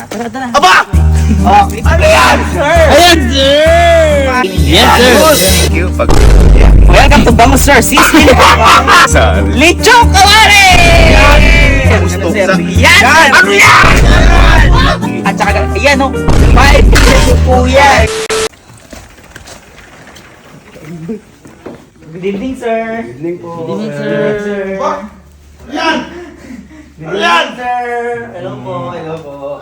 Tara. Aba! Okay. Ano yan, sir? Ayan, sir! Yes, sir! Thank you. Welcome to Bangus, sir. Siskin. Lechong Kawari! Yan! Ano yan? At saka, ayan o. 5 pesos po yan. Good evening, sir. Good evening po. Good evening, sir. Ano yan? Good Ayan! evening, sir. Hello po.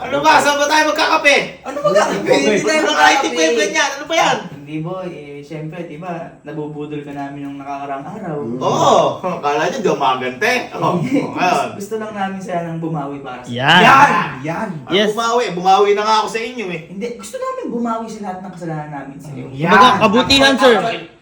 Ano ba? Saan ba tayo magkakape? Ano ba gagawin? Hindi tayo Nakaitik pa yung ganyan. Ano ba yan? Hindi boy, syempre, di ba, nabubudol ka namin yung nakakaraang araw. Oo. Akala niyo gumagante. Ngayon. Gusto lang namin sanang bumawi para sa... Yan! Yan! Yes. Bumawi na nga ako sa inyo eh. Hindi, gusto namin bumawi sa lahat ng kasalanan namin sa iyo. Kumbaga, kabutihan, sir.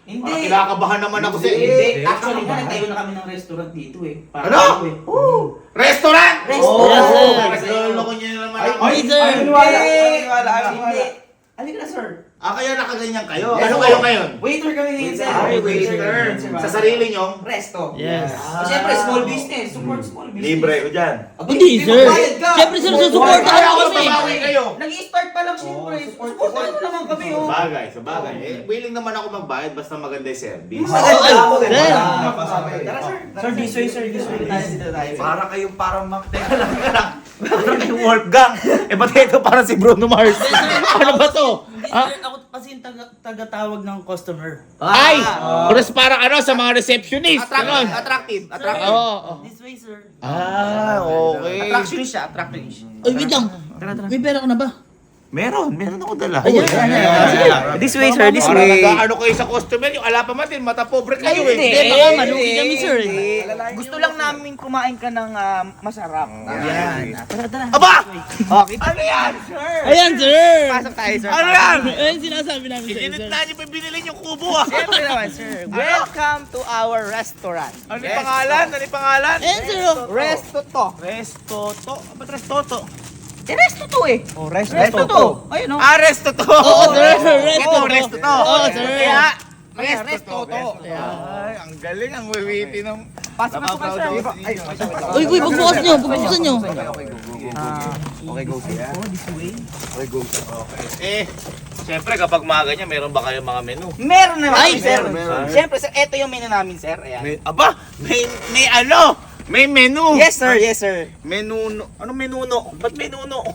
Hindi. Kinakabahan naman ako sa inyo. Hindi. Actually nga, nagtayo na kami ng restaurant dito eh. Ano? Oo. Restaurant! Restaurant. Yes, sir. Nagloloko niyo naman ako. Ay, sir! Hindi. Halika na, sir. Kaya nakaganyan kayo. Ano kayo ngayon? Waiter kami ngayon, sir. Ay, waiter. Sa sarili niyo? Resto. Yes. Siyempre, small business. Support small business. Libre ko dyan. Hindi, sir. magbayad ka. Siyempre, sir, susuportahan Kaya ako kami. babawi kayo. Nag-i-start pa lang siyempre. Supportahan mo naman kami, oh. Sa bagay. Willing naman ako magbayad basta maganda yung service. Tara, sir. Sir, this way, sir. This way. Dito tayo. Para kayong parang teka lang. Parang kayong Wolfgang. Ba't ito parang si Bruno Mars? Ano ba to? Hindi, Ah? sir. Ako kasi yung tagatawag ng customer. Ay! Oras parang ano sa mga receptionist. Ganon. Attractive. Oo. This way, sir. Okay. Attractionist siya. Attractionist. Ay, wait lang. May pera ka na ba? Meron ako dala. Ayan. This way, sir. This Para way. nag-ano kayo sa customer, yung ala pa matin, mata pobre kayo eh. Hindi, baka malugi kami, sir. Gusto lang namin kumain ka ng masarap. Yan. Tara. Aba! Okay. Ano yan, sir? Ayan, sir! Pasok tayo, sir. Ano yan? Ayun, sinasabi namin sa iyo, Ininit sir. na niyo pa binili yung kubo ah. Siyempre naman, sir. Welcome to our restaurant. Ano yung pangalan? Ayan, sir. oh. Resto to. Restoto. Ba't restoto? Resto to eh. Oh, resto Resto to. Ayun o. Restoto. Oo, sir. Resto to. Restoto. Oo, sir. Kaya, Resto to. Ay, ang galing, ang witty ng... Pasok, sir. Uy, pagbukas nyo. Pagbukasan nyo. Okay, go. Okay, go. Siyempre kapag mga ganyan, meron ba kayong mga menu? Meron naman, Ay, sir. meron. Siyempre, sir. Ito yung menu namin, sir. Ayan. May ano? May menu. Yes, sir. Yes, sir. Menuno. Ano menuno? Ba't menuno?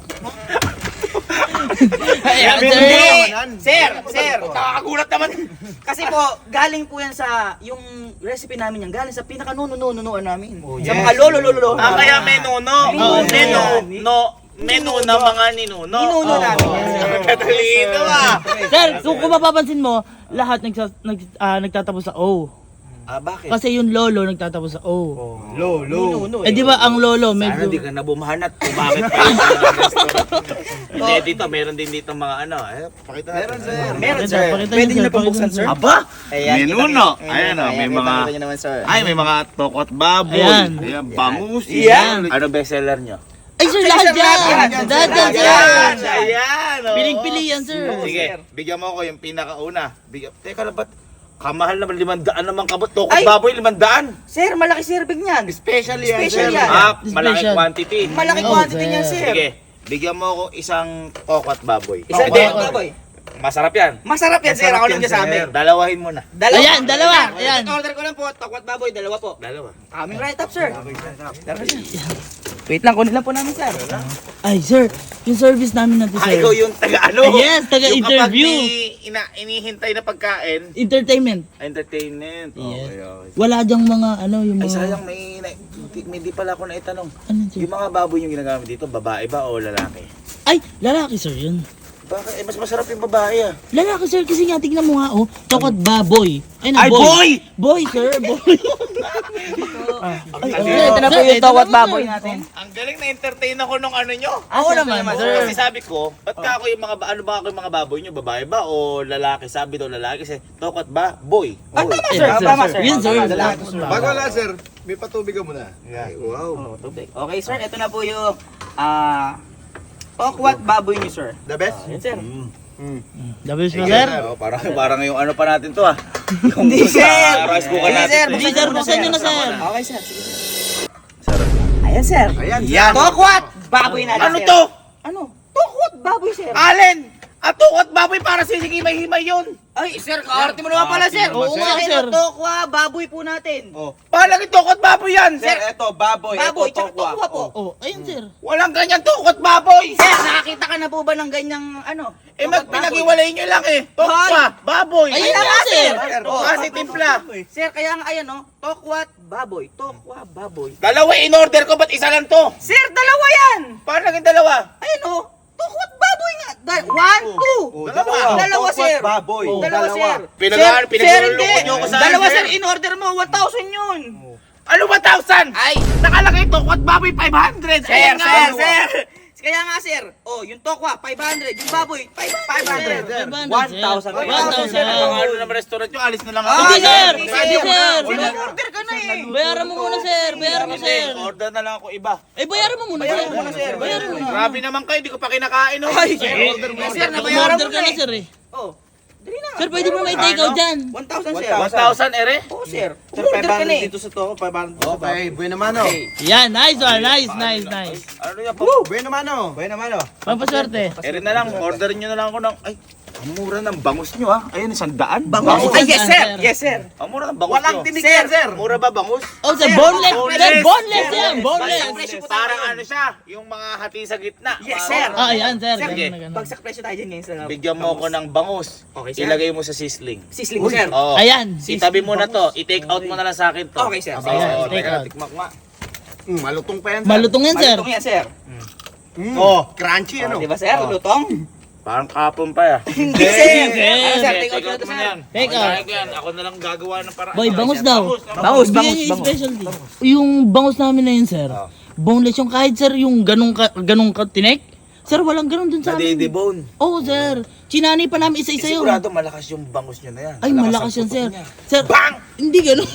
Ayan, Sir. Sir. Nakakagulat naman. Kasi po, galing po yan sa, yung recipe namin yan, galing sa pinaka-nununuan namin. Sa yes. mga lolo. Kaya menuno. Menu na mga ninuno. Ninuno namin yan, sir. Katalino ah. Sir, kung mapapansin mo, lahat nagtatapos sa O. Bakit? Kasi yung lolo nagtatapos sa O. Low. Ninuno Eh di ba ang lolo Sana medyo... hindi ka nabumahanat kung bakit pa yung Hindi, dito, meron din dito mga ano. Pakita natin. Meron, Pakita sir. nyo, Pwede nyo sir, na pabuksan, pakita sir. nyo. Aba! Ayan, Menuno. kita- Ayan o, may mga... Kita nyo naman, sir. Ay, may mga tokot baboy. Ayan. Ayan, bangus. Yan. Ano bestseller nyo? Ay sir, lahat Sir, lahat yan! yan. Lahat yan, sir! Ayan! oo. Piling-pili yan, sir. Sige, bigyan mo ako yung pinakauna. Teka lang, ba't kamahal naman 500 naman kabot? Tokot Ay! baboy 500? Sir, malaki serving niyan. Special yan, Special sir. yan. Malaki Special. quantity. Malaki Oh, quantity sir. niyan, sir. Sige, bigyan mo ako isang tokot baboy. Isang Hindi, tokot baboy. Masarap yan. Masarap yan, sir. Ako lang sabi. Dalawahin mo na. Ayan, dalawa. Ayan. Order ko lang po, takwat baboy, dalawa po. Dalawa. Coming right up, sir. Wait lang, kunin lang po namin, sir. Ay sir, yung service namin natin, sir. Ikaw yung taga-ano? Yes, taga-interview. Yung kapag inihintay na pagkain, Entertainment. entertainment. Yes. Okay. Wala dyang mga ano, yung Ay, mga... sayang, may di pala ako naitanong. Ano, sir? Yung mga baboy yung ginagamit dito, babae ba o lalaki? Ay, lalaki sir yun. Bakit? Mas masarap yung babae ah. Lalaki sir, kasi nga, tignan mo nga, oh. Tokot baboy. Ay, boy! Boy, sir, boy. Ito na po yung takwat baboy natin. Ang galing na-entertain ako nung ano nyo. Oo naman, sir. Kasi sabi ko, ba't ka ako yung mga, ano ba ako yung mga baboy nyo? Babae ba o lalaki? Sabi daw lalaki. Kasi tokot ba? Boy. Tama, Yes, sir. Tama, sir. Yun, sir. Bago wala, sir. May patubig ka muna. Ay, wow. Tubig. Okay, sir. Ito na po yung takwat baboy niyo, sir. The best? Yan, sir. Double sir, sir. Oh, parang yung ano pa natin to ah. Yung Hindi, sir. rice cooker Hindi, natin. sir. to, eh. Hindi, sir, buksan nyo na, sir. Okay, sir. Sige, sir. Ayan, sir. Ayan, Yan. Takwat baboy natin, Ano sir. to? Ano? Alin! At tukot baboy para sisigimay-himay yun. Ay, sir, kaarte mo naman pala, sir. Oo nga, Akin sir. ang tokwa, baboy po natin. Oh. Paano tukot baboy yan? Sir, eto, baboy. Baboy, eto, tsaka tokwa po. Oh, ayun sir. Walang ganyan tukot baboy. Sir, nakakita ka na po ba ng ganyang, ano? Eh, tokwa, baboy? pinag-iwalay nyo lang eh. Tokwa, baboy. Ayun Kaya nga, sir. Oh, Kasi timpla. Sir, kaya nga ayan, no? Tokwat, baboy. Tokwa, baboy. Dalawa in-order ko, ba't isa lang to? Sir, dalawa yan! Paano naging dalawa? Ayun, no? Tokwat, baboy nga. 1, 2. Oh, Dalawa, Tokwa, sir. baboy. Dalawa, sir. Pinag- Sir, pinagluloko hindi. nyo ako sa Dalawa, akin, sir. sir. In-order mo, 1,000 yun. Ano ba 1,000? Ay, Nakalagay tokwa at baboy 500. sir, Ayan nga. sir, sir. Kaya nga, sir. Oh, yung tokwa, 500. Yung baboy, 500. 1,000. 1,000. Ano naman restaurant yung alis na lang ako. Hindi, sir. Hindi, Hindi, sir. Sinag-order ka na eh. Bayaran mo muna, sir. Bayaran mo, sir. Order na lang ako iba. Eh, bayaran mo muna, sir. Bayaran mo muna, sir. Bayaran mo. Grabe naman kayo, di ko pa kinakain. Oh. Ay, sir. Sir, nabayaran mo Order ka na na, eh. sir eh. Oh, dali na. Sir, pwede mo may take out dyan. 1,000, sir. 1,000 ere? Oh, sir. Sir, Order ka na 500 eh. dito sa to, 500 dito sa to. Okay, bueno mano. Yan, nice one. Nice, nice, nice. Ano yan po? Bueno mano. Bueno mano. Pampaswerte. Ere na lang, orderin nyo na lang ako ng... Ay, ang mura ng bangus nyo ah. Ayun, 100. Bangus. Ay, yes, sir. Yes, sir. Ang mura ng bangus Walang nyo. tinig Sir. yan, sir. Mura ba bangus? Oh, sir, boneless. Sir, boneless yan. Boneless. Parang ano siya, yung mga hati sa gitna. Yes, sir. Ah, yan, sir. Sige. Ganun na ganun. Bagsak presyo tayo dyan ngayon sa... Bigyan mo ako ng bangus. Okay, sir. Ilagay mo sa sisling. Sisling mo, sir. Oo. Ayan. Itabi mo na to. I-take out mo na lang sa akin to. Okay, sir. Oo, Ayan, take teka, out. tikmak nga. Malutong pa yan. Malutong yan, sir. Malutong yan, sir. Oh, crunchy ano. Di ba, sir? Lutong? Parang kapon pa ya. Hindi, sir. Hindi. Ano, sir? Take Take out out na to, mo sir. na yan. Take out. Kaya ko yan. Ako na lang gagawa ng paraan. Boy, bangus daw. Bangus, Bigyan bangus, niyo yung bangus. specialty. Yung bangus namin na yun, sir. Boneless yung kahit, sir, yung ganong tinek. Sir, walang ganon dun sa amin. Nadidibone. Oo, sir. Chinani pa namin isa-isa yun. Sigurado malakas yung bangus nyo na yan. Ay, malakas yan, ang sir. putok niya. Sir, Bang! hindi ganon.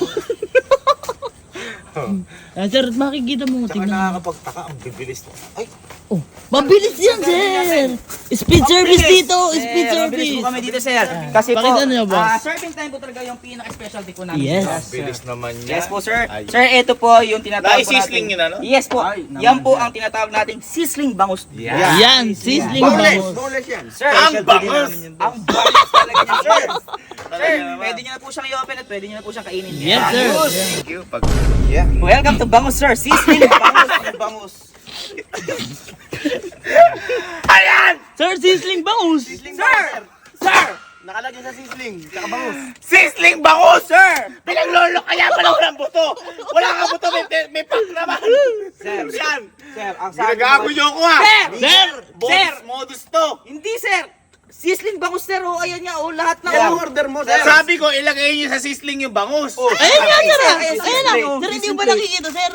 Sir, makikita mo. Tsaka Tingnan mo. nakakapagtaka, ang bibilis na. Ay, Oh, mabilis yan, sir. Speed service dito. Speed Sir, mabilis service. po kami dito, sir. Kasi po, Pakita niyo, boss. serving time po talaga yung pinaka-specialty po namin. Yes. bilis naman yan. Yes po, sir. Ay. Sir, ito po yung tinatawag po natin. Naisisling yun, ano? Yes po. Yan po ang tinatawag nating sisling bangus. Yan, sizzling Boneless, bangus. boneless yan. Sir, Ang bangus! ang bangus talaga niyan, sir. Sir, Talaga naman. pwede niyo na po siyang i-open at pwede niyo na po siyang kainin. Yes, sir. Bangus. Thank you. Pag... Welcome to Bangus, sir. Sisling bangus. Bangus. Ayan! Sir, sizzling bangus. Sir! Sir! Nakalagay sa sisling. Tsaka bangus. Sisling bangus, sir! Pinaglolo kaya pala walang buto. Wala ka buto, may pack naman. Sir. Yan. Sir, ang sabi Ginagago nyo ako ha. Sir! Sir! Sir! Modus to. Hindi, sir. Sisling bangus, sir. O, ayan nga. O, lahat na. Yan O. order mo, sir. Sabi ko, ilagay nyo sa sisling yung bangus. Ayun nga, sir. Ayan, Ayun na. Sir, hindi mo ba nakikita, sir?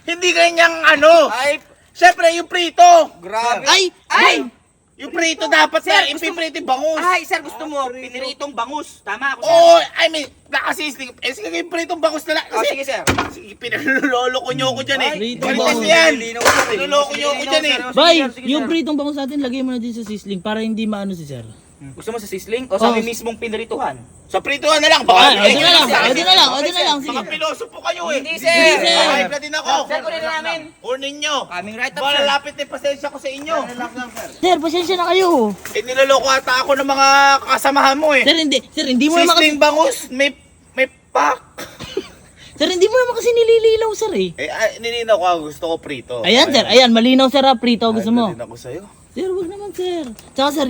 Hindi ganyang ano. Ay, Siyempre, yung prito. grabe. Ay! Ay! Yung prito dapat Sir, na gusto mo- ipiprito yung bangus. Ay, sir, gusto mo piniritong bangus. Tama ako, sir. Oo, I mean, nakasisling. Eh, sige, yung pritong bangus na lang. Oh, sige, sir. Sige, pinaloloko nyo ako dyan eh. Pritong Balitas bangus. yan. Linaw, sir. Pinaloloko nyo ako dyan eh. Bay, Sige, yung sir. pritong bangus natin, lagay mo na din sa sizzling para hindi maano si sir. Gusto mo sa sisling o sa Oh. mismong pinirituhan? Sa prituhan na lang. Ah, Baka, o di na lang, o di na lang, o di na lang, sige. Baka piloso po kayo eh. Hindi, sir. Hindi, sir. Hype na din ako. Sir, kunin na namin. Kunin nyo. Coming right up, Baka sir. lapit na yung pasensya ko sa inyo. Sir, pasensya na kayo. Eh, niloloko ata ako ng mga kasamahan mo eh. Sir, hindi mo naman kasi, Sisling bangus, may pack. sir, hindi mo naman kasi nilililaw, sir eh. Nilinaw ko, gusto ko prito. Ayan, sir, ayan, malinaw, sir, prito, gusto mo. Hype na din ako sa'yo. Sir, wag naman, sir. Tsaka, sir,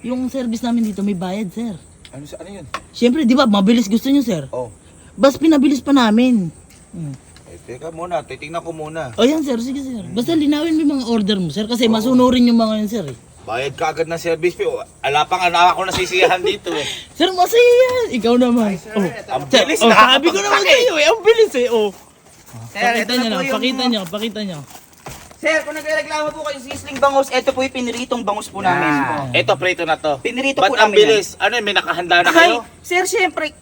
yung service namin dito, may bayad, sir. Ano yun? Siyempre, di ba, mabilis gusto nyo, sir. Oh. Bas, pinabilis pa namin. Eh, teka muna, titingnan ko muna. O yan, sir, sige, sir. Basta linawin mo yung mga order mo, sir, kasi masunurin yung mga yun, sir. Eh. Bayad ka agad ng service fee. Ala pang anak ako nasisiyahan dito eh. Sir, masaya yan. Ikaw naman. Ang Sir, bilis, sabi ko naman nakakapagtaka sa'yo, eh, ang bilis eh, oh. Sir, Pakita ito nyo na na, po yung... pakita nyo. Sir, kung nagreklamo po kayo sa sisling bangus, ito po yung piniritong bangus po namin. Ito, prito na to. Pinirito Ba't po ang namin yan. bilis? Ano yun, may nakahanda na Ay, kayo? sir, syempre,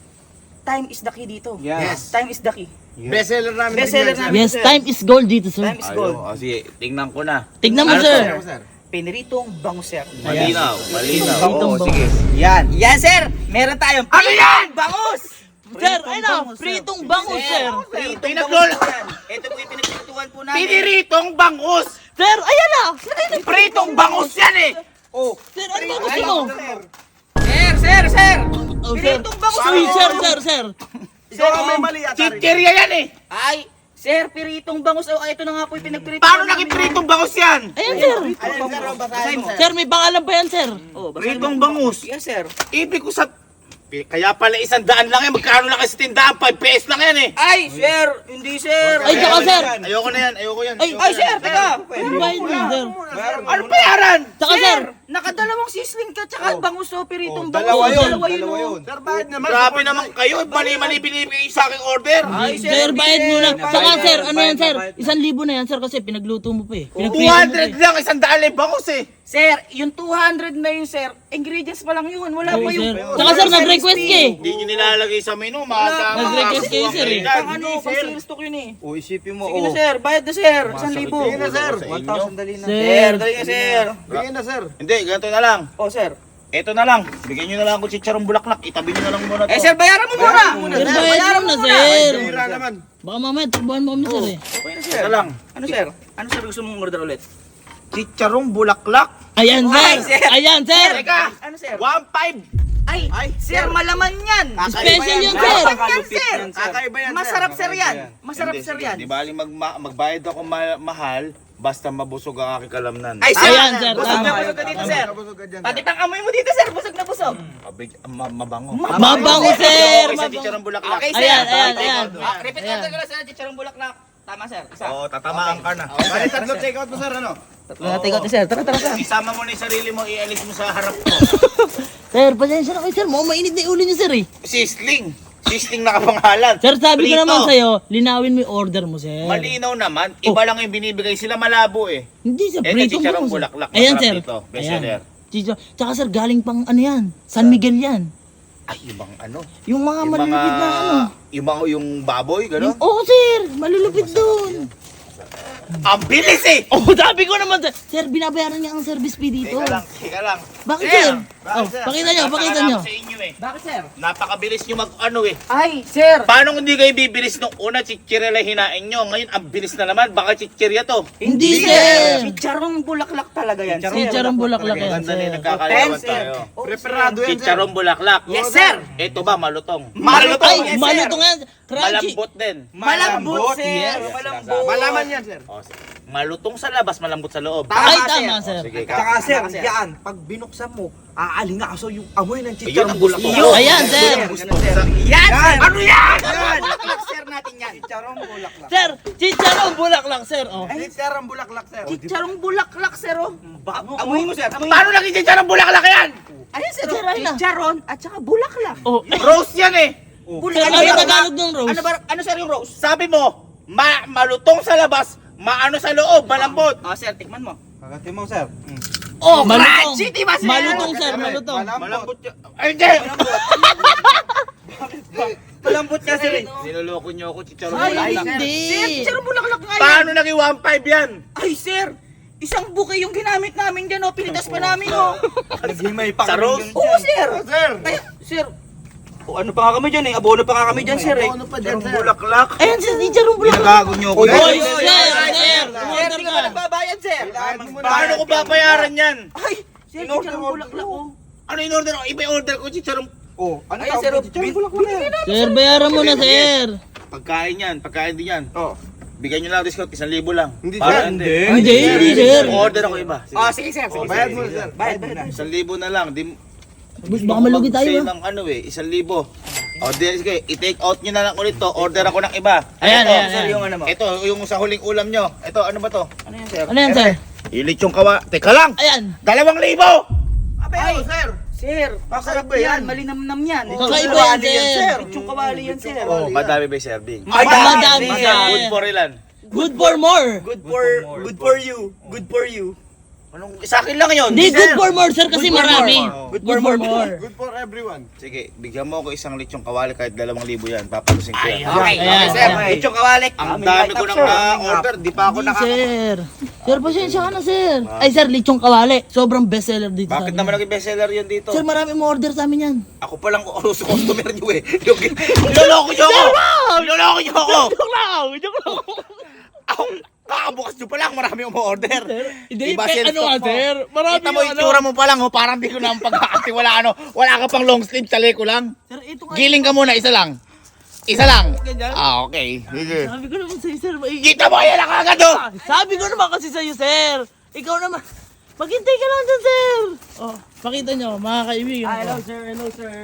time is the key dito. Yes. Time is the key. Best seller namin. Best seller namin. Yes, time is gold dito, sir. Time is gold. Ayun, sige, tingnan ko na. Tignan mo, Ano sir. to? Sir. Piniritong bangus, sir. Malinaw, malinaw. Pritong Oo, bangus. sige. Yan. Yan, sir. Meron tayong Ano yan? bangus. Sir, ayun na, pritong bangus, sir. Pritong Pinaglolo. bangus yan. Ito po yung pinagpirituhan po namin. Piniritong bangus! Sir, ayan na. Pritong bangus yan eh! Oh. Sir, ano ba gusto mo? Sir! Oh, sir. Piritong bangus Uy, to. sir. Ikaw ang may mali ata rin. Chichirya yan eh! Ay, sir, piritong bangus. Oh, ito na nga po yung pinagpirito. Paano naging pritong bangus yan? Ayan, sir. Ayan, sir, ang basahin mo. Sir, may pangalan pa yan, sir. Oh, basahin Pritong mo. bangus. Yes, sir. Ibig ko sa... Kaya pala 100 lang yan. Magkano lang kasi tindahan? 5 pesos lang yan eh. Ay, sir! Hindi, sir! Ay, tsaka, sir. Ayoko na yan. Ayoko yan. Ay, sir! Teka! Ano ba yun, sir? Ano bayaran? Tsaka, sir. Nakadalawang sisling ka tsaka bangus o piritong bangus. Dalawa yun. Dalawa Dalawa oh. yun. Sir, bakit naman? Grabe naman kayo. Mali-mali binibigay sa aking order. Ay, Sir, hindi, bayad mo na. bayad, Saka, bayad, sir, bayad, ano yan, sir? bayad. 1,000 na yan, sir, kasi pinagluto mo pa eh. Pinagprito mo pa 200 lang. 100 lang bangus eh. Sir, yung 200 na yun, sir, ingredients pa lang yun. Wala Oo, pa yung... sir. Tsaka, sir, nag-request ka eh. Hindi nyo nilalagay sa menu. Nag-request kayo, sir, eh. Pang ano, pang sales stock yun eh. O, isipin mo, Sige na, oh. sir. Bayad na, sir. 1,000. Sige na, sir. Sa inyo. 1,000 dali na. Sir. Sir, dali na, sir. Bigyan na, sir. Hindi, ganito na lang. Oh, sir. Ito na lang. Bigyan nyo na lang ako chicharong bulaklak. Itabi nyo na lang muna to. Eh, sir, bayaran mo muna. Sir, bayad mo na, sir. Tira naman. Baka mamaya, takbuhan mo kami, sir eh. Okay na, sir. Ito lang. Ano, sir? Ano, sir, gusto mong order ulit? Chicharong bulaklak. Ayan, Ay, sir. sir. Ayan, sir. Teka. Ano, sir? 1.5. Ay, sir, malaman yan. Special yan, sir. Malaman yan, sir. Kakaiba yan, sir. Masarap, sir, yan. Masarap, Hindi, sir, sige. yan. Di bali magbayad ako mahal basta mabusog ang aking kalamnan. Ay, sir. Ayan, sir, Busog na tama. busog ka dito, sir. Kabusog ka dyan, Pati pang amoy mo dito, sir. Busog na busog. Mabango. Mabango, sir. Isa chicharong bulaklak. Okay, sir. Ayan. Repeat order ko lang, sir. Chicharong bulaklak. Tama, sir. Isa. Oo, tatamaan ka na. Bali, tatlo take out mo, sir, ano? Tatlo na take out ni sir. Tara, tara, tara. Isama mo na yung sarili mo, ialis mo sa harap ko. Sir, pasensya na kayo, sir. Mukhang mainit na yung ulo niyo, sir eh. Sisling. Sisling na kapangalan. Sir, sabi ko Prito. naman sa'yo, linawin mo yung order mo, sir. Malinaw naman. Iba lang yung binibigay. Sila malabo eh. Hindi, sir. Ito, Pritong chicharong bangus, sir. bulaklak. Ayan, Masarap sir. dito. Best seller. Tsaka, sir, galing pang ano yan. San Miguel yan. Ay, ibang ano. Yung mga malulupit na ano. Yung baboy, gano'n? Oo, sir. Malulupit doon. Ang bilis eh! Oh, sabi ko naman, sir. Sir, binabayaran niya ang service fee dito. Teka lang. Bakit, Sir, sir? Oh, pakita niyo, pakita niyo. Sa inyo eh. Bakit, sir? Napakabilis nyo eh. Ay, sir. Paano hindi kayo bibilis nung una chichirya lang hinain nyo? Ngayon, ang bilis na naman. Baka chichirya to. Hindi, sir. Chicharong bulaklak talaga yan, sir. Chicharong bulaklak yan, Ganda na sir. nagkakalawan Sir. tayo. Preparado yan, sir. Chicharong bulaklak. Yes, sir. Ito ba, malutong? Malutong. Ay, Yes, sir. malutong yan. Crunchy. Malambot din. Malambot, sir. Yes. Malambot. Malaman yan, sir. O, malutong sa labas, malambot sa loob. Ay, tama, sir. Sige Tsaka, ka. sir, Sir. yan, pag binuksan mo, aalingaso yung amoy ng Ayun chicharong ang gusto ko. bulaklak. Ayan, sir. Yan, sir. Ano yan? Bulaklak, sir, natin yan. Chicharong bulaklak. Sir, chicharong bulaklak, sir. Oh. Chicharong bulaklak, sir. Chicharong bulaklak, sir, oh. Amoy mo, sir. Amoy mo. Paano naging chicharong bulaklak yan? Ayan, sir. Chicharon na. Chicharon at saka bulaklak. Oh. Rose yan eh. Sir, ano yung Tagalog ng rose? Ano, sir, yung rose? Sabi mo, malutong sa labas, maano sa loob, malambot. Sir, tikman mo. Kagatin mo, sir. Oh, Malutong. crunchy, di ba, sir? Malutong, sir, malutong. Malambot yan. Ay, hindi! Malambot ka, sir. Niloloko niyo ako, chicharong Ay, bulaklak. hindi. Sir, chicharong bulaklak nga yan. Paano naging 1.5 yan? Ay, sir. Isang buke yung ginamit namin dyan, oh. Pinitas pa namin, oh. Naghimay pa Sa kami rose? dyan, Oo, sir. Sir. Kaya, sir. O, ano pa nga kami dyan, eh. Abono pa nga kami dyan, sir, eh. Ano pa dyan, sir? Bulaklak? Ayan, sir, chicharong bulaklak. Ginagago niyo ako. Oy, Hoy, Oy, sir, sir. Sir, Order di ka ka. ba nagbabayad, sir? Paano ko babayaran yan? Ay, sir, chicharong bulaklak, oh. Ano in order ko? Iba order ko, chicharong Oh, ano Ayan, tawag sir, dyan? Chicharong bulaklak na yan. Sir, bayaran mo na, sir. pagkain yan, pagkain din yan. Oh. Bigyan nyo lang discount, 1,000 lang. Hindi, Para sir. Hindi, sir. Order ako iba. Sige. Sige, sir. Sige, Bayad sir. mo, sir. Bayad, bayad. 1,000 na lang. Di, Boss, baka malugi tayo, mag-sale ah. ng ano eh, 1,000. O, sige, i-take out nyo na lang ulit to. Order ako ng iba. Ayan, Ito, ayan, Sir, ayan. yung ano mo. Ito, yung sa huling ulam nyo. Ito, ano ba to? Ano yan, sir? Ano yan, sir? Ilit yung kawa. Teka lang! Ayan. 2,000! Ay, sir. Sir, masarap Kakaiba yan. yan. Malinamnam yan. Kakaiba yan, sir. Yung kawali yan, sir. Oh, madami ba yung serving? Madami, sir. sir. Good for ilan? Good for more. Good for you. Good for you. Anong, sa akin lang yun. Hindi, good for more, sir, kasi Good for marami. more. Good for more. Good for everyone. Sige, bigyan mo ako isang lechong kawali kahit 2,000 yan. Papalusin ko yan. Okay, Ayan, sir. ayan. Lechong kawalik. Ang dami ko nang na-order. Di pa ako Hindi, nakaka... sir. Sir, pasensya ka na, sir. Ay, sir, lechong kawali. Sobrang bestseller dito sa Bakit amin. naman naging bestseller yun dito? Sir, marami mo order sa amin yan. Ako palang customer niyo eh. Niloloko niyo ako! Niloloko niyo ako! Joke lang, joke lang. Kakabukas nyo pa lang, marami umorder. Hindi, Iba ano stock nga, mo. sir? Marami Kita mo yung itsura mo pa lang, oh, parang di ko na ang pagkakati. Wala ka pang long sleeve, chale ko lang. Sir, ito nga. Giling ka muna, isa lang. Isa lang. Ganyan? Ah, okay. Sige. Sabi ko naman sa'yo, sir. Kita mo, yan ang kagad, oh! Sabi ko naman kasi sa'yo, sir. Ikaw naman. Maghintay ka lang dyan, sir. Oh, pakita nyo, mga kaibigan. Hello, ko. sir. Hello, sir.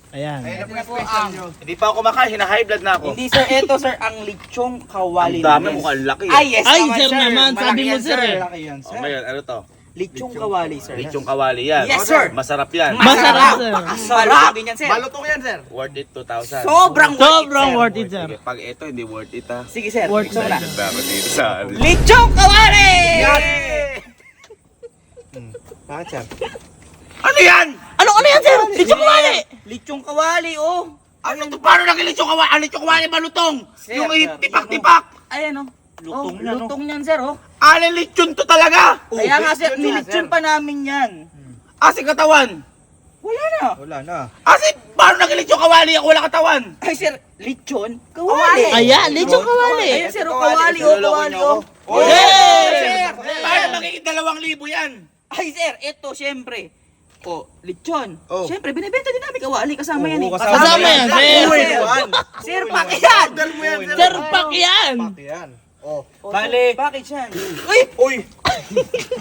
Ayan. Ito na po ang... Hindi pa ako kumakain, hina-high blood na ako. Hindi, sir. Ito, sir, ang lechong kawali Ang dami, namin. mukhang laki. Ay, yes Ay, naman, sir naman. Malaki Sabi mo, yan, sir, eh. Laki yan, Oh, ngayon, ano to? Lechong kawali, sir. Lechong kawali yan. Yes, sir. Masarap yan. Masarap, sir. Masarap din yan, sir. Balutong yan, sir. Worth it 2,000. Sobrang Sobrang sir. worth it, sir. Sige, pag ito, hindi worth it, ha? Sige, sir. Worth Gusto mo na. it. Dapat dito sa... Lechong kawali! Bakit, sir? Ano yan? Ano yan, sir? Lechong kawali! Lechong kawali, oh. Ano to? Paano naging lechong kawali? Ang lechong kawali balutong? Sir, Yung sir. tipak-tipak. Ayan, oh. Lutong yan, lutong yan, sir, oh. Alin lechon to talaga? Kaya nga, sir, lechon na, nilechon sir. pa namin yan. Asi katawan. Wala na. Wala na. Asi, paano naging lechong kawali ako wala katawan? Ay, sir, lechon kawali. Ayan, lechong kawali. Ayan, sir, oh, kawali, oh, kawali, oh. Oh, Sir! Paano magiging 2,000 yan? Ay, sir, ito, syempre. Oh, lechon. Oh. Syempre, binibenta din namin kawali. Kasama yan, eh. Kasama yan, sir. Sir, sir, bakit yan? Order mo yan, Sir, pak yan. Paki yan. Oh. Oh, Bali. sir, bakit yan? Uy! Uy!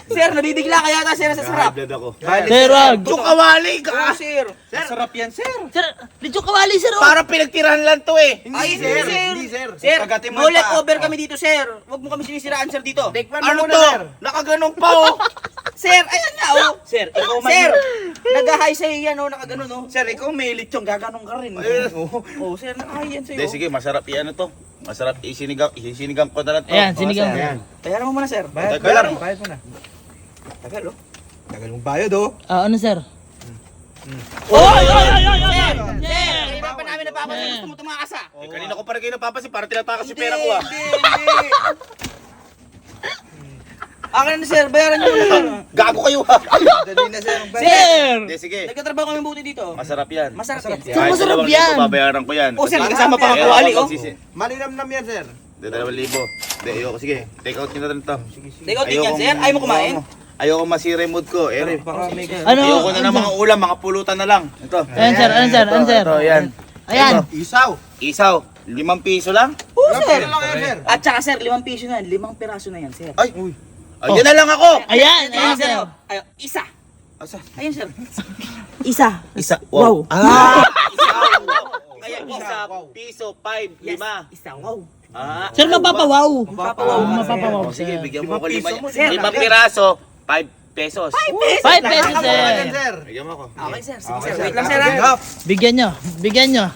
Sir, nabibigla ka yata, sir, sa sarap. blood ako. Bali. Sir, wag. Lechong kawali Oh, ka. sir. Masarap yan, sir. Sir, lechong kawali, sir. Oh. Parang pinagtirahan lang to eh. Ay, sir. sir. Hindi, sir. Sir, Pagkati mo no let pa. over kami dito, sir. Huwag mo kami sinisiraan, sir, dito. Tikman Ano mo muna, to? sir. Nakaganong pa oh. Sir, ayan nga, oh. Sir, ikaw man. Sir, nag-hi sa'yo yan, oh, nakaganon, oh. Sir, ikaw may lechong gaganong ka rin. Oh, sir, nag-hi yan sa'yo. Hindi, sige, masarap yan to. Masarap isinigang ko na lang to. Ayan, sinigang. Ayan. Bayaran mo muna, sir. Bayad Tagal mo lang. lang. Bayad mo na. Tagal, oh. Tagal mong bayad, oh. Ano, sir? Oy! Sir! Sir! Kanina pa namin napapansin, gusto mo tumakas, ah. Eh, kanina ko pa rin kayo napapansin, parang tinatakas yung pera ko ah. Hindi. Akin na, sir. Bayaran niyo muna. Gago kayo ha. Dali na, sir. Ang bayad. Sir! Hindi, sige. Nagkatrabaho kami buti dito. Masarap yan. Masarap yan, sir. Sir, Kahit masarap 2,000 yan. babayaran ko yan. Oh, sir, Kasi- kasama pa Eh, ang kawali, ako oh. Malinamnam yan, sir. 2,000. Hindi, ayoko. Sige, take out nyo na rin to. Take out din yan, sir. Ayaw mo kumain? Ayoko masira yung mood ko. Pare, Eh, baka may Ano? ayoko na ng mga ulam, mga pulutan na lang. Ito. Ayan, sir. Ayan, sir. Ayan, sir. Ito, yan. Ayan. isaw. Isaw, 5 piso lang. Oo, sir. Lang yan, sir. At saka, sir, 5 piso na yan. 5 piraso na yan, sir. Ay, Uy. Ayan na lang ako. Ayan, Ayan, ayan, sir. sir. Ay, isa. Asa? Ayun, sir. Isa. Isa. Wow. Ah! Kaya isa, Wow. piso, 5, 5. Isa, wow. Ah. Sir, mapapawaw. Mapapawaw. Mapapawaw, Oh, sige, sir. bigyan mo ako 5. Sir, 5 piraso, 5 pesos. 5 pesos, Yan, sir. sir. Bigyan mo ako. Okay, sir. Sige, Okay, sir. sir. Wait lang, sir, ha? Enough. Bigyan nyo. Bigyan nyo.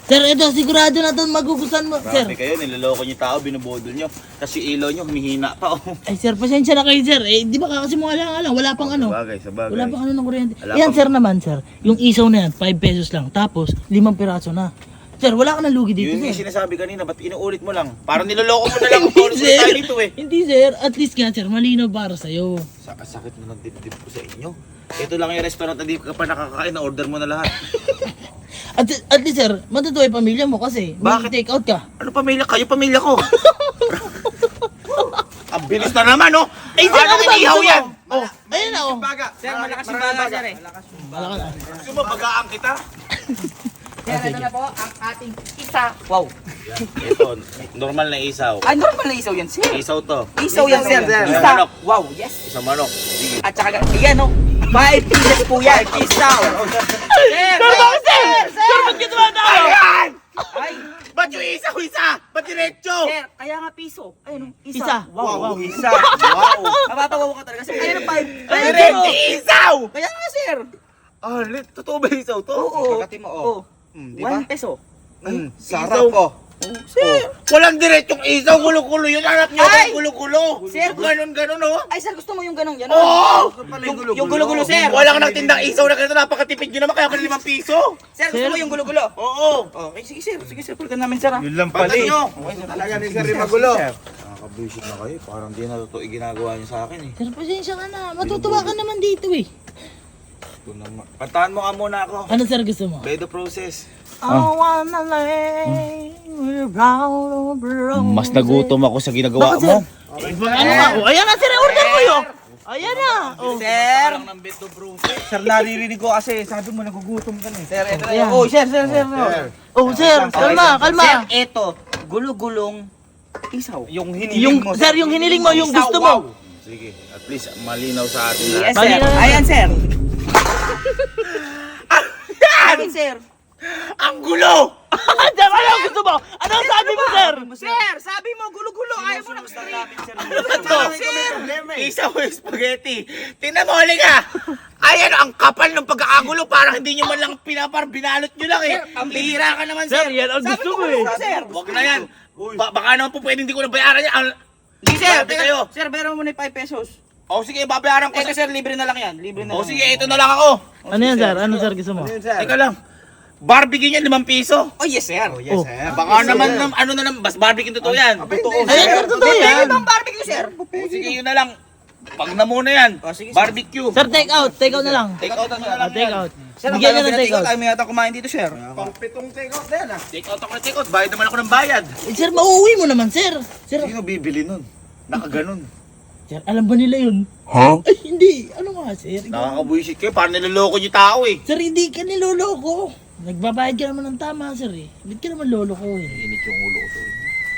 Sir, ito, sigurado na ito magugustuhan mo. Sir. Grabe kayo, niloloko niyo tao, binubodol niyo. Kasi ilaw niyo, humihina pa. Oh. Ay, sir, pasensya na kayo, sir. Eh, di ba kasi mga lang, wala pang ano. Sa bagay. Wala pang ano ng kuryente. Wala Yan, pang- sir naman, sir. Yung isaw na yan, 5 pesos lang. Tapos, 5 piraso na. Sir, wala ka ng lugi dito, Yun yung sir. sinasabi kanina, ba't inuulit mo lang? Parang niloloko mo na lang kung ano Sir. tayo dito eh. Hindi, sir. At least nga, sir, malinaw para sa'yo. Sakit na ng dibdib ko sa inyo. Ito lang yung restaurant na di ka pa nakakakain, na order mo na lahat. At least, sir, matutuwa yung pamilya mo kasi Bakit? take out ka. Ano pamilya? Kayo pamilya ko. Ang bilis na naman, oh! Eh, sir, Ano ano ba inihaw gusto mo? yan? Oh, ayun na, oh. Baga. Sir, malakas yung baga, sir, eh. Wala ka. Gusto mo, bagaan kita? Sir, ito na po ang ating isa. Wow. Ito, normal na isaw. Ay, normal na isaw yan, sir. Isaw to. Isaw yan, sir. Isaw yan, sir. Isa. Manok. Wow, yes. Isang manok. Sige. At saka, ayan, oh. 5 pieces po yan. Isaw. Sir, Sir, bakit, sir? Sir, ba't ginawa tayo? Ayan! Ay, Ba't yung isaw isa? Ba't diretso? sir, kaya nga piso. Ayun, oh, isa. Isa. Wow, wow. Isa. Wow. Mapapawaw ka talaga. Sir, ayun ang 5. Ayun, Diretso sir, isaw! Kaya nga, sir. Ah, totoo ba yung isaw to? Oo. Pagkati mo, oh. Di ba? 1 peso. Sarap, oh. Sir. Walang diretsong isaw, gulo-gulo yun. Anak niyo, Ay! gulo-gulo. Sir, Ganon, oh. Ay, sir, gusto mo yung ganong yan? Oo! Yung gulo-gulo, sir. Wala kang nagtindang isaw na ganito, napakatipid nyo naman, kaya pa 5 piso. Sir, gusto mo yung gulo-gulo? Oo. Okay, sige, sir. Sige, sir. Pulgan namin, sir, ha? Yun lang Pala nyo. Talaga ni Sir Magulo. Nakakabuisit na kayo, parang di na totoo ginagawa nyo sa akin eh. Sir, pasensya ka na. Matutuwa ka naman dito, eh. Ito naman. Kantahan mo nga muna ako. Ano sir gusto mo? By the process. I wanna lay around the Mas nagutom ako sa ginagawa Bakit, mo. Ano nga? Oh, ayan na sir, order ko yun. Ayan na. Oh. Sir, ng by the process. Sir, naririnig ko kasi sabi mo nagugutom ka na eh. sir, ito na Ayan. yun. Oh, sir. Oh sir, kalma, kalma. Sir, ito, gulo-gulong isaw. Yung Yung, hiniling mo. sir, yung hiniling mo, yung gusto mo. Sige, at least malinaw sa atin Yes, lahat. sir. Ayan, sir. Ayan, sir. Ang gulo! Sir, ano ang gusto mo? Ano ang sabi mo, sir? Sir, sabi mo, gulo-gulo. Ayaw mo na Isaw yung spaghetti. Tingnan mo, halika! Ayan, ang kapal ng pagkakagulo. Parang hindi nyo man lang binalot nyo lang eh. Ang lihira ka naman, Sir, sir. yan ang gusto mo eh. Sir. Huwag na yan. Baka naman po pwede hindi ko nabayaran yan. Di, sir. Grabe kayo. Sir, bayaran mo na yung 5 pesos. O sige, babayaran ko. Ito, sir, libre na lang yan. Libre na O lang. sige, ito na lang ako. Ano yan, sir? Ano, sir, gusto mo? Teka lang. Barbecue niya, 5 piso. Oh, yes, sir. Yes, Oh. sir. Baka naman, ano na lang, bas barbecue totoo yan. Ayan, sir, totoo yan. Ibang barbecue, sir. O sige, yun na lang. Pag na muna yan. sige, sir. Barbecue. Sir, take out na lang. Take out na Ah, lang take yan. out. Sir, Bigyan niya ng take out. Tayo may yata kumain dito, sir. Pang pitong take out na yan ah. Take out ako na take out. Bayad naman ako ng bayad. Eh, sir, mauuwi mo naman, sir. Sir, Sino bibili nun? Nakaganon. sir, alam ba nila yun? Huh? Ay, hindi. Ano nga, sir? Nakakabuisit kayo. Parang niloloko yung tao eh. Sir, hindi ka niloloko. Nagbabayad ka naman ng tama, sir eh. Hindi ka naman loloko eh. Init yung ulo ko to.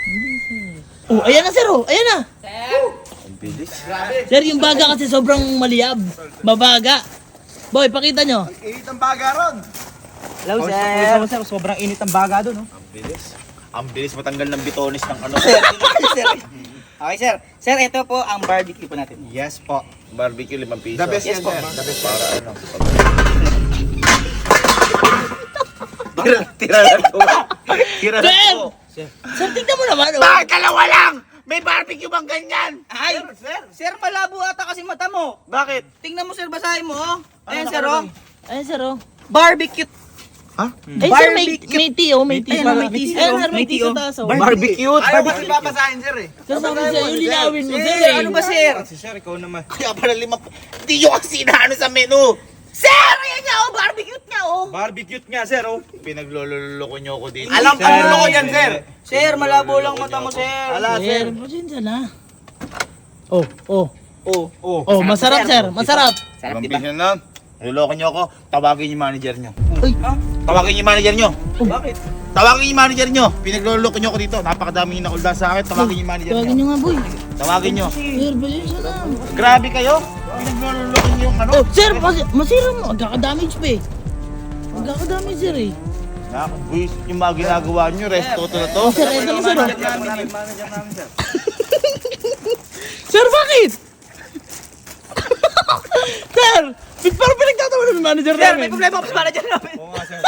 Hindi, sir. Oh, ayan na, sir, oh. Ayan na. Ang bilis. Sir, yung baga kasi sobrang maliyab. Mabaga. Boy, pakita nyo. Init ang baga ron. Hello, sir. Sir, sobrang init ang baga doon, no? Ang bilis. Ang bilis matanggal ng bitonis ng ano. Sir. Okay, sir. Sir, ito po ang barbecue po natin. Yes po. Barbecue 5 piso. The best Yes yan, po. sir. The best. Para ano. Tira lang to. Tira lang Sir! to. Sir, tignan mo naman, oh. Bakit dalawa lang? May barbecue bang ganyan? Ay, sir, malabo ata kasi mata mo. Bakit? Tingnan mo, sir, basahin mo, oh. Ayan, sir, oh. Ayan, sir, oh. Barbecue. Ay, sir, may tea, oh. May tea. Ayan, may tea, sir, Ayan, oh. sir, may May tea tea, sa oh. taas, oh. Barbecue. Ayaw mo kasi babasahin, sir eh. Sir, sabi sa'yo, linawin mo, sir, Sir, eh. ano ba, sir? Si sir, ikaw naman. Kaya pala 5. Hindi nyo kasi inaano sa menu. Sir, ayan nga, oh. Barbecue nga, oh. Barbecue nga, sir, oh. Pinaglololoko nyo ako dito. Alam ko ano ko yan, sir. Sir, malabo lang mata mo, sir. Ala, Sir, sir. pasensya na. Oh, oh. Oh. Oh. Oh, masarap, sir. Masarap. Sarap, Ibang diba? piso na. Niloloko nyo ako. Tawagin yung manager nyo. Ay, Tawagin yung manager nyo. Bakit? Tawagin yung manager nyo. Pinagloloko nyo ako dito. Napakadami yung nakulda sa akin. Tawagin yung manager tawagin nyo. nyo nga, boy. Tawagin nyo. Sir, pasensya na. Grabe kayo. Pinagloloko nyo yung ano. Oh, sir, masira mo. Magkaka-damage pa eh. Magkaka-damage, sir eh. Nakakabuisit yung mga ginagawa nyo. Resto to na to. Sir, ito na, sir. oh. Manager namin, sir. Sir, bakit? Sir, parang pinagtatawa ng manager Sir, may namin. problema ako sa manager namin. Oo nga, sir.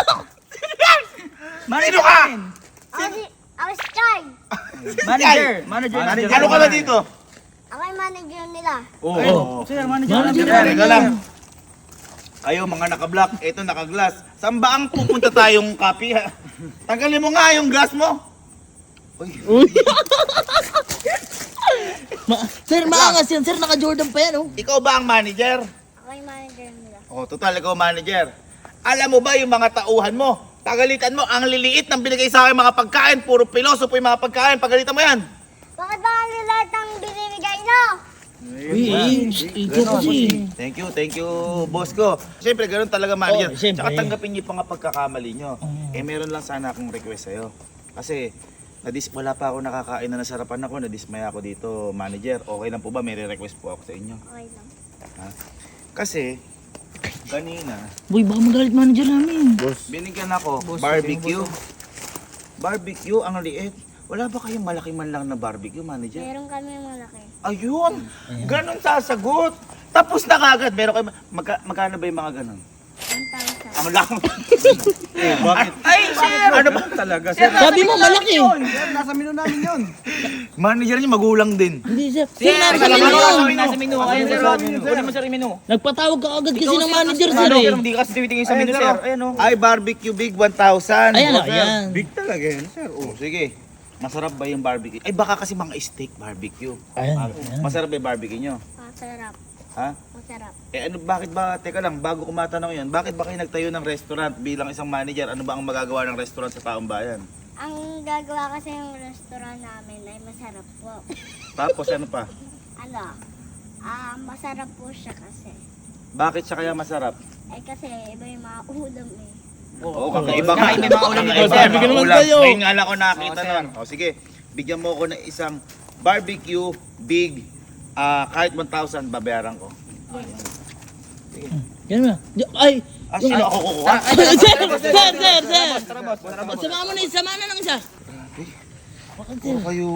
Manager namin. I was Chai. Manager. Manager. Ano ka na dito? Ako yung manager nila. Oo. Sir, manager Manager namin. Teka lang. Kayo mga naka-black, ito naka-glass. Saan ba ang pupunta tayong copy? Tanggalin mo nga yung glass mo. Uy. Sir, maangas yan. Sir, naka-Jordan pa yan, oh. Ikaw ba ang manager? Ako yung manager nila. Oh, total ikaw manager. Alam mo ba yung mga tauhan mo? Pagalitan mo, ang liliit ng binigay sa akin mga pagkain, puro piloso po yung mga pagkain, pagalitan mo yan. Bakit ba ang lahat ang binibigay nyo? Uy, ito kasi. Thank you, boss ko. Siyempre, ganun talaga manager. Oh, siyempre. Tsaka tanggapin niyo pa nga pagkakamali nyo. Meron lang sana akong request sa'yo. Kasi, wala pa ako nakakain na nasarapan ako, nadismaya ako dito, manager. Okay lang po ba? May request po ako sa inyo. Okay lang. Kasi, kanina, Boy, baka magalit manager namin. binigyan ako barbecue. Barbecue, ang liit. Wala ba kayong malaki man lang na barbecue, manager? Meron kami malaki. Ayun! Ganon sasagot! Tapos na kagad, meron kayo, magkano ba yung mga ganon? 1,000. Ang lang. Bakit? Ay, sir. Ano ba? Talaga, sir. Sabi mo, malaki. Sir, nasa menu namin yun. Manager niyo magulang din. Hindi, sir. Sir, nasa Sir, menu nasa yun. nasa menu. Ayun, sir. Kunin mo, sir, yung menu. Nagpatawag ka agad kasi ng manager, sir, Ano, eh. Hindi kasi tinitingin sa menu, Ayun, sir. sir. Ayan, oh. Ay, barbecue big 1,000. Ayan, Oh, sir. ayan. Big talaga yan, sir. Oh, sige. Masarap ba yung barbecue? Ay, baka kasi mga steak barbecue. Ayan, Ah, ayan. Masarap ba yung barbecue nyo? Masarap. Ha? Masarap. Ano, bakit ba, teka lang, bago ko matanong yan, bakit ba kayo nagtayo ng restaurant bilang isang manager? Ano ba ang magagawa ng restaurant sa taong bayan? Ang gagawa kasi yung restaurant namin ay masarap po. Tapos ano pa? Ano? Masarap po siya kasi. Bakit siya kaya masarap? Eh kasi iba yung mga ulam eh. Oo, kakaiba nga. May mga ulam Kakaiba, dito. Sabi ko naman ulam. sa'yo. Ngayon nga lang ako nakita nun. O sige, bigyan mo ako ng isang barbecue big, kahit 1,000 babayaran ko. Ganun na. Ay! Sino ako kukuha? Sir! Sama na ng isa. Bakit sir? Puro kayo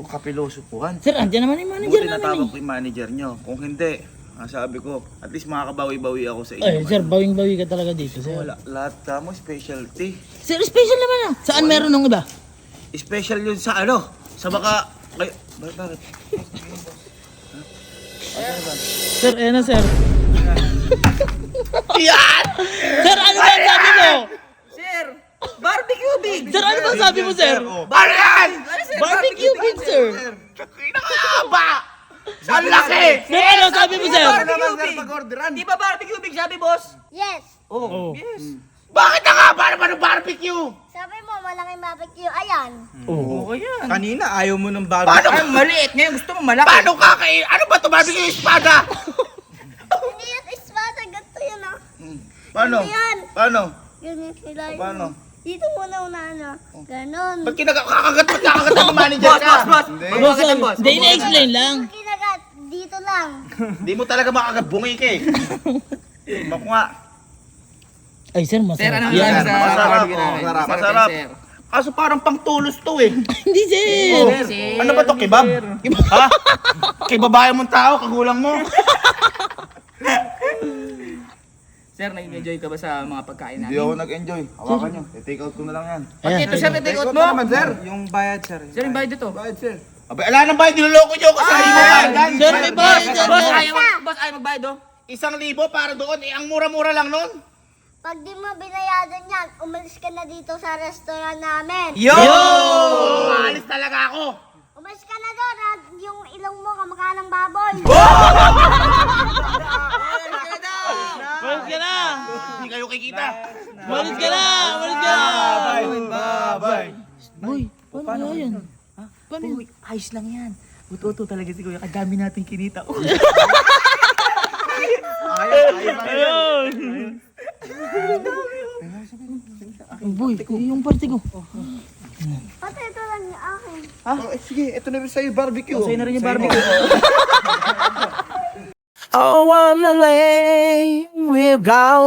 kapilosupuhan. Sir, andyan naman yung manager Buti namin natawag eh. ko yung manager nyo. Kung hindi, ang sabi ko, at least makakabawi-bawi ako sa inyo. Ay, sir, bawing-bawi ka talaga dito, sir. Wala, lahat mo specialty. Sir, special naman ah. Saan meron ng iba? Special yun sa ano? Sa baka... Bakit? Sir, na sir. Yan! Sir, ano ba ang sabi mo? Sir, barbecue big! Sir, ano ba ang sabi mo, sir? Ano yan? Ano, sir? Barbecue big, sir. Nakakaba! Ang laki! Sir, ano sabi mo, sir? Barbecue big! Di ba barbecue big sabi, boss? Yes! Oh. Yes. Bakit nakakaba naman ng barbecue? Sabi mo, malaking barbecue. Ayan. Oh. Okay yan. Kanina ayaw mo ng Paano? barbecue. Ay, maliit. Ngayon gusto mo malaki. Paano kakain? Ano ba ito? Barbecue yung espada? Hindi yan espada. Ganito yun ah. Paano? Ano yan? Paano? Ganyan sila yun. Paano? Dito muna na. Ganon. Ba't kinakakagat ng manager ka? Boss, hindi, ina-explain lang. Kinagat. Dito lang. Hindi mo talaga makakabungi ka eh. Makuha. Ay, sir, masarap. Sir, ano yan. sa Masarap, barbecue oh, namin? masarap. Masarap Masarap. yan, sir. Kaso parang pangtulos to eh. Hindi, sir. Ano ba to, kebab? Ha? Kay babae mong tao, kagulang mo. Sir, nag-enjoy ka ba sa mga pagkain Hindi namin? ako nag-enjoy. Hawakan nyo. I-take out ko na lang yan. Ayan. Ito, sir, take out mo. Yung bayad, sir. Sir, yung bayad dito. Bayad, sir. Abay, ala nang bayad, niloloko nyo ako sa libo ba? Sir, may bayad, sir. Boss, ayaw magbayad, oh. 1,000 para doon, eh, ang mura-mura lang nun. Pag di mo binayadan yan, umalis ka na dito sa restaurant namin. Yo! Maalis talaga ako. Umalis ka na doon at yung ilong mo kamukha ng baboy. Malis ka na. Hindi kayo kikita. Malis ka na. Malis ka na. Bye-bye. Boy, paano ba yan? Paano yun? Ayos lang yan. Buto-buto talaga si Kuya. Kadami natin kinita. Boy, yung party ko. Pati ito lang yung akin. Oh, sige, ito na rin sa'yo, barbecue. Sa'yo na rin yung barbecue. I wanna lay with God.